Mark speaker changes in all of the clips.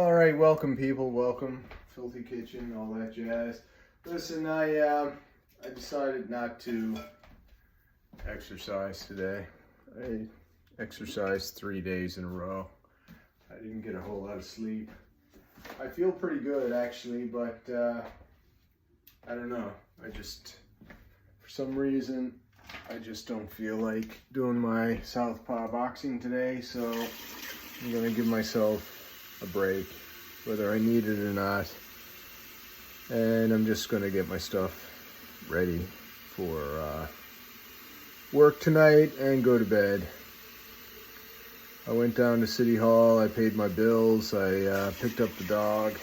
Speaker 1: All right, welcome people, welcome. Filthy Kitchen, all that jazz. Listen, I decided not to exercise today. I exercised 3 days in a row. I didn't get a whole lot of sleep. I feel pretty good actually, but I don't know. For some reason, I just don't feel like doing my southpaw boxing today, so I'm gonna give myself a break, whether I need it or not. And I'm just gonna get my stuff ready for work tonight and go to bed. I went down to City Hall, I paid my bills, I picked up the dog.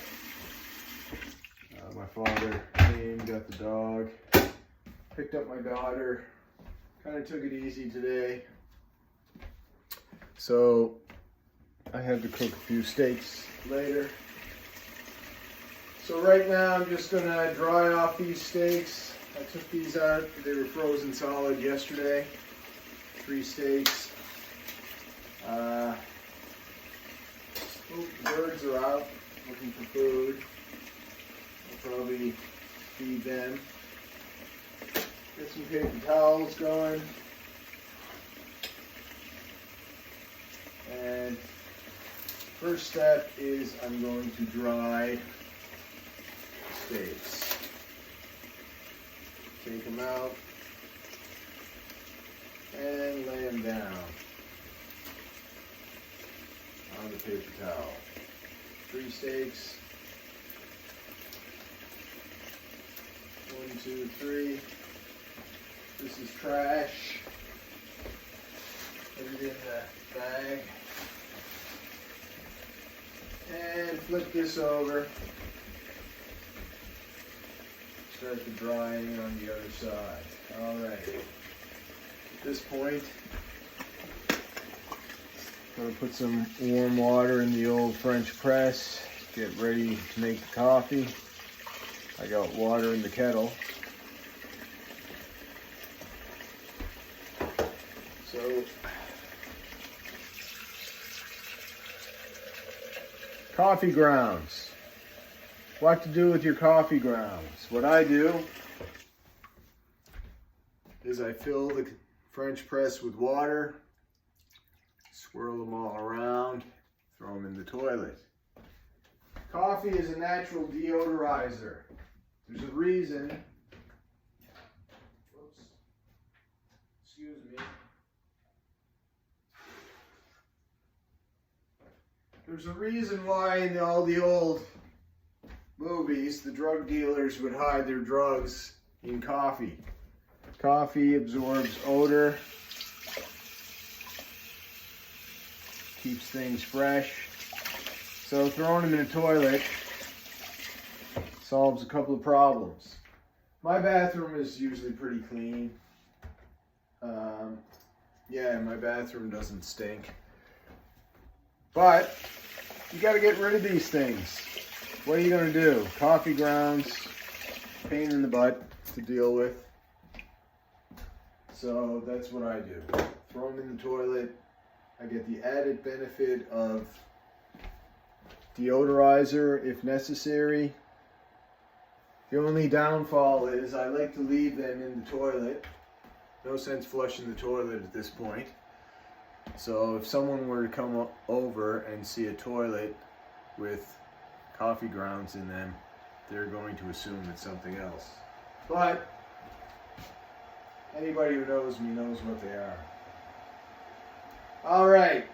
Speaker 1: My father came, got the dog, picked up my daughter, kind of took it easy today. So I have to cook a few steaks later. So right now I'm just gonna dry off these steaks. I took these out, they were frozen solid yesterday. 3 steaks. The birds are out looking for food. I'll probably feed them. Get some paper towels going. And first step is I'm going to dry steaks. Take them out and lay them down on the paper towel. 3 steaks. 1, 2, 3. This is trash. Put it in the bag. And flip this over. Start the drying on the other side. Alright. At this point, I'm going to put some warm water in the old French press. Get ready to make the coffee. I got water in the kettle. So, coffee grounds. What to do with your coffee grounds? What I do is I fill the French press with water, swirl them all around, throw them in the toilet. Coffee is a natural deodorizer. There's a reason. Whoops. Excuse me. There's a reason why in all the old movies, the drug dealers would hide their drugs in coffee. Coffee absorbs odor, keeps things fresh. So throwing them in a toilet solves a couple of problems. My bathroom is usually pretty clean. Yeah, my bathroom doesn't stink. But you got to get rid of these things. What are you going to do? Coffee grounds, pain in the butt to deal with. So that's what I do. Throw them in the toilet. I get the added benefit of deodorizer if necessary. The only downfall is I like to leave them in the toilet. No sense flushing the toilet at this point. So if someone were to come over and see a toilet with coffee grounds in them, they're going to assume it's something else. But anybody who knows me knows what they are. All right.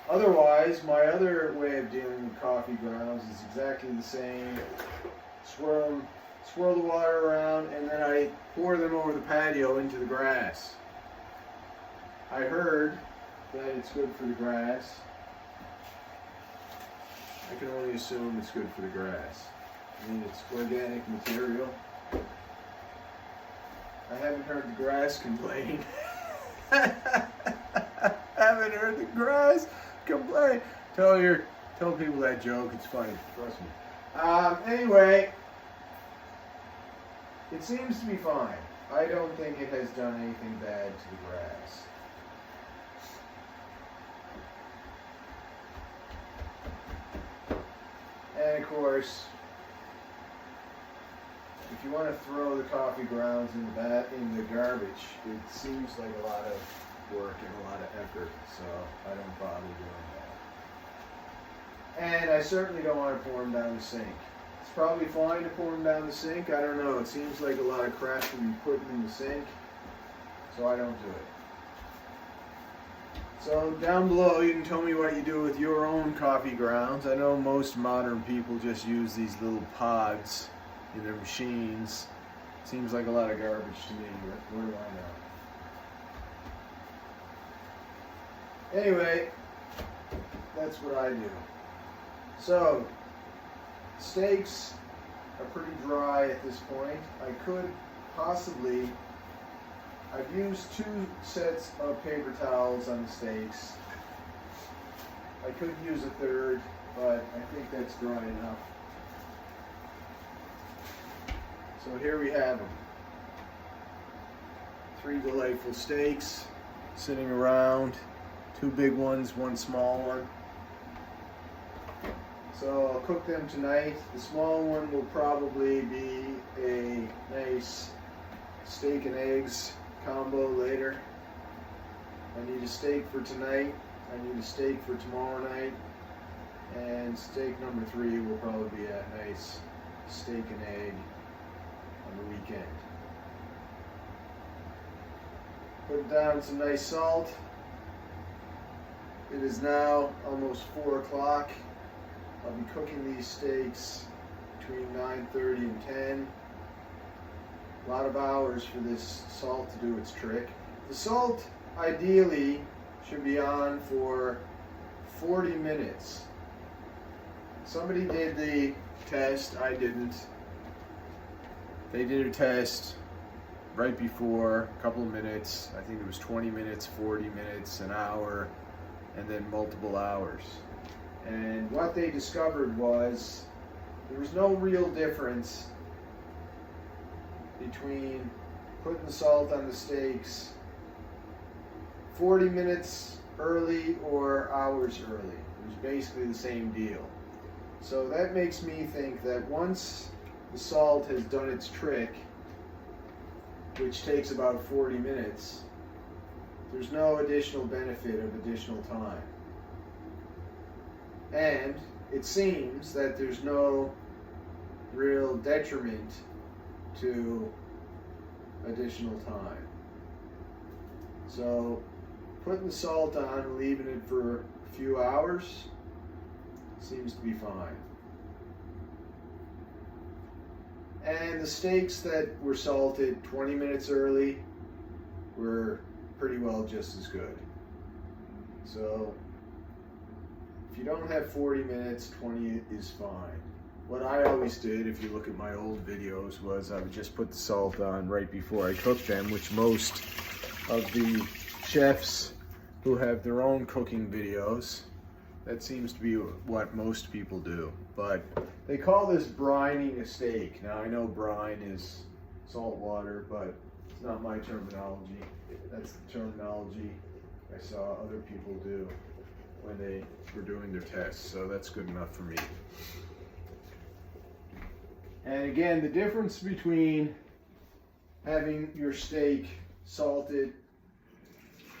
Speaker 1: Otherwise, my other way of dealing with coffee grounds is exactly the same. Swirl the water around, and then I pour them over the patio into the grass. I heard that it's good for the grass. I can only assume it's good for the grass. I mean, it's organic material. I haven't heard the grass complain. I haven't heard the grass complain. Tell people that joke. It's funny. Trust me. Anyway, it seems to be fine. I don't think it has done anything bad to the grass. And of course, if you want to throw the coffee grounds in the garbage, it seems like a lot of work and a lot of effort, so I don't bother doing that. And I certainly don't want to pour them down the sink. It's probably fine to pour them down the sink. I don't know. It seems like a lot of crap to be put in the sink, so I don't do it. So down below, you can tell me what you do with your own coffee grounds. I know most modern people just use these little pods in their machines. Seems like a lot of garbage to me, but what do I know? Anyway, that's what I do. So, steaks are pretty dry at this point. I could possibly, I've used 2 sets of paper towels on the steaks. I could use a 3rd, but I think that's dry enough. So here we have them. 3 delightful steaks sitting around. 2 big ones, 1 small one. So I'll cook them tonight. The small one will probably be a nice steak and eggs combo later. I need a steak for tonight. I need a steak for tomorrow night. And steak number 3 will probably be a nice steak and egg on the weekend. Put down some nice salt. It is now almost 4 o'clock. I'll be cooking these steaks between 9:30 and 10. A lot of hours for this salt to do its trick. The salt ideally should be on for 40 minutes. Somebody did the test, I didn't. They did a test right before, a couple of minutes. I think it was 20 minutes, 40 minutes, an hour, and then multiple hours. And what they discovered was there was no real difference between putting the salt on the steaks 40 minutes early or hours early. It was basically the same deal. So that makes me think that once the salt has done its trick, which takes about 40 minutes, there's no additional benefit of additional time. And it seems that there's no real detriment to additional time. So putting the salt on and leaving it for a few hours seems to be fine. And the steaks that were salted 20 minutes early were pretty well just as good. So if you don't have 40 minutes, 20 is fine. What I always did, if you look at my old videos, was I would just put the salt on right before I cooked them, which most of the chefs who have their own cooking videos, that seems to be what most people do. But they call this brining a steak. Now I know brine is salt water, but it's not my terminology. That's the terminology I saw other people do when they were doing their tests, so that's good enough for me. And again, the difference between having your steak salted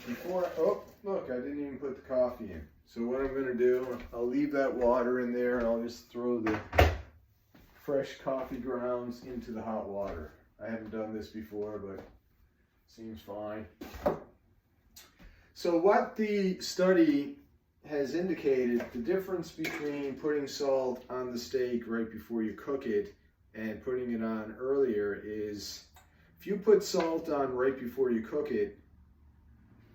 Speaker 1: before, oh look, I didn't even put the coffee in. So what I'm going to do, I'll leave that water in there and I'll just throw the fresh coffee grounds into the hot water. I haven't done this before, but seems fine. So what the study has indicated, the difference between putting salt on the steak right before you cook it and putting it on earlier is, if you put salt on right before you cook it,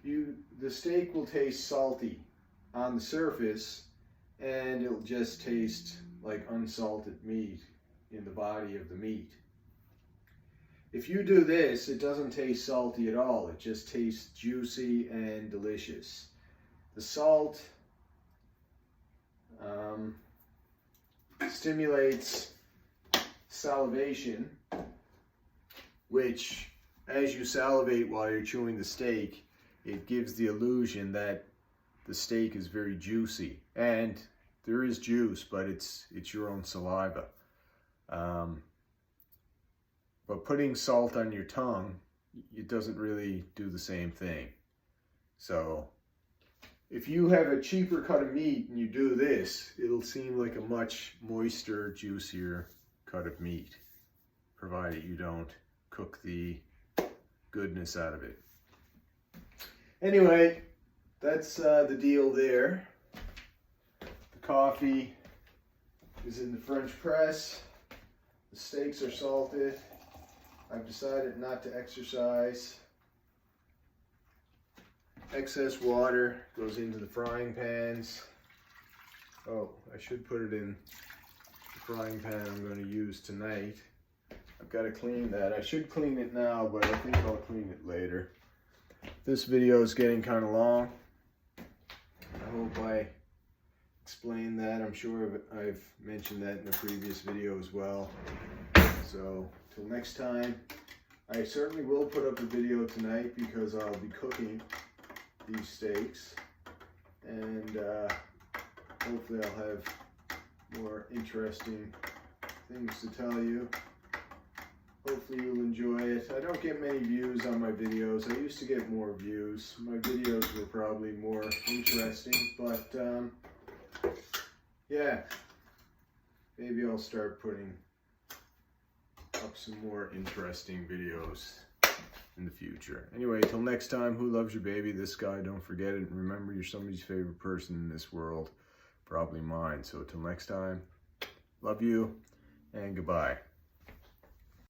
Speaker 1: the steak will taste salty on the surface and it'll just taste like unsalted meat in the body of the meat. If you do this, it doesn't taste salty at all. It just tastes juicy and delicious. The salt stimulates salivation, which, as you salivate while you're chewing the steak, it gives the illusion that the steak is very juicy. And there is juice, but it's your own saliva. But putting salt on your tongue, it doesn't really do the same thing. So if you have a cheaper cut of meat and you do this, it'll seem like a much moister, juicier cut of meat, provided you don't cook the goodness out of it. Anyway, that's the deal there. The coffee is in the French press. The steaks are salted. I've decided not to exercise. Excess water goes into the frying pans. Oh, I should put it in the frying pan I'm going to use tonight. I've got to clean that. I should clean it now, but I think I'll clean it later. This video is getting kind of long. I hope I explained that. I'm sure I've mentioned that in a previous video as well. So, till next time, I certainly will put up a video tonight because I'll be cooking these steaks, and hopefully I'll have more interesting things to tell you. Hopefully you'll enjoy it. I don't get many views on my videos. I used to get more views. My videos were probably more interesting, but yeah, maybe I'll start putting up some more interesting videos in the future. Anyway, till next time, who loves your baby? This guy, don't forget it. And remember, you're somebody's favorite person in this world, probably mine. So till next time, love you and goodbye.